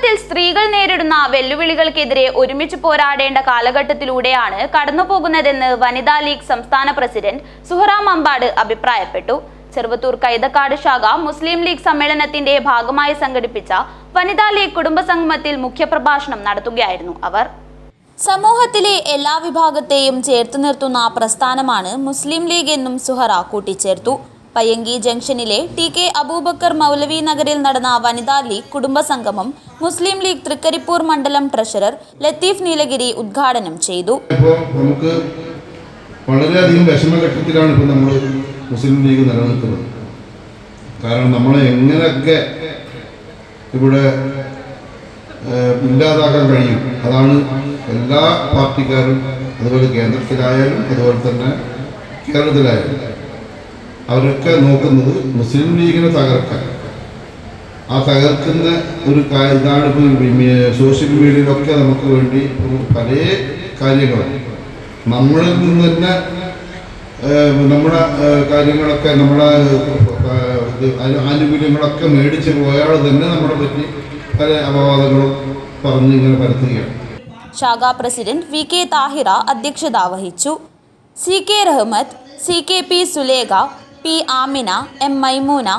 സമൂഹത്തിൽ സ്ത്രീകൾ നേരിടുന്ന വെല്ലുവിളികൾക്കെതിരെ ഒരുമിച്ച് പോരാടേണ്ട കാലഘട്ടത്തിലൂടെയാണ് കടന്നുപോകുന്നതെന്ന് വനിതാ ലീഗ് സംസ്ഥാന പ്രസിഡന്റ് സുഹറ മമ്പാട് അഭിപ്രായപ്പെട്ടു. ചെറുവത്തൂർ കൈതക്കാട് ശാഖ മുസ്ലിം ലീഗ് സമ്മേളനത്തിന്റെ ഭാഗമായി സംഘടിപ്പിച്ച വനിതാ ലീഗ് കുടുംബസംഗമത്തിൽ മുഖ്യപ്രഭാഷണം നടത്തുകയായിരുന്നു അവർ. സമൂഹത്തിലെ എല്ലാ വിഭാഗത്തെയും ചേർത്തു നിർത്തുന്ന പ്രസ്ഥാനമാണ് മുസ്ലിം ലീഗ് എന്നും സുഹറ കൂട്ടിച്ചേർത്തു. പയ്യങ്കി ജംഗ്ഷനിലെ ടി.കെ. അബൂബക്കർ മൗലവി നഗറിൽ നടന്ന വനിതാ ലീഗ് കുടുംബസംഗമം മുസ്ലിം ലീഗ് തൃക്കരിപ്പൂർ മണ്ഡലം ട്രഷറർ ലത്തീഫ് നീലഗിരി ഉദ്ഘാടനം ചെയ്തു. നമുക്ക് വളരെയധികം വിഷമഘട്ടത്തിലാണ് ഇപ്പോൾ നമ്മൾ മുസ്ലിം ലീഗ് നിലനിൽക്കുന്നത്. കാരണം നമ്മളെ എങ്ങനെയൊക്കെ ഇവിടെ ഇല്ലാതാക്കാൻ കഴിയും, അതാണ് എല്ലാ പാർട്ടിക്കാരും, അതുപോലെ കേന്ദ്രത്തിലായാലും അതുപോലെ തന്നെ കേരളത്തിലായാലും അവരൊക്കെ നോക്കുന്നത് മുസ്ലിം ലീഗിനെ തകർക്കാൻ. ആ തകർക്കുന്ന ഒരു ഇതാണ് ഇപ്പോൾ സോഷ്യൽ മീഡിയയിലൊക്കെ നമുക്ക് വേണ്ടി പല കാര്യങ്ങളും നമ്മളിൽ നിന്ന് തന്നെ നമ്മുടെ കാര്യങ്ങളൊക്കെ നമ്മുടെ ആനുകൂല്യങ്ങളൊക്കെ മേടിച്ച് പോയാൽ തന്നെ നമ്മളെ പറ്റി പല അപവാദങ്ങളും പറഞ്ഞ് ഇങ്ങനെ പരത്തുകയാണ്. ശാഖാ പ്രസിഡന്റ് വി കെ താഹിറ അധ്യക്ഷത വഹിച്ചു. C K Rahmath, C K P Sulekha, P Amina, M Maimoona,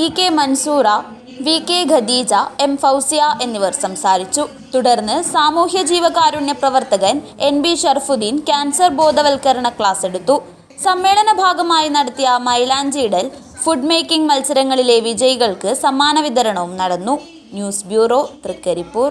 E K Mansoora, V K Khadeeja, M Fousiya എന്നിവർ സംസാരിച്ചു. തുടർന്ന് സാമൂഹ്യ ജീവകാരുണ്യ പ്രവർത്തകൻ എൻ ബി ഷർഫുദ്ദീൻ ക്യാൻസർ ബോധവൽക്കരണ ക്ലാസ് എടുത്തു. സമ്മേളന ഭാഗമായി നടത്തിയ മൈലാഞ്ചിയിടൽ, ഫുഡ് മേക്കിംഗ് മത്സരങ്ങളിലെ വിജയികൾക്ക് സമ്മാന വിതരണവും നടന്നു. News bureau, Trikaripur.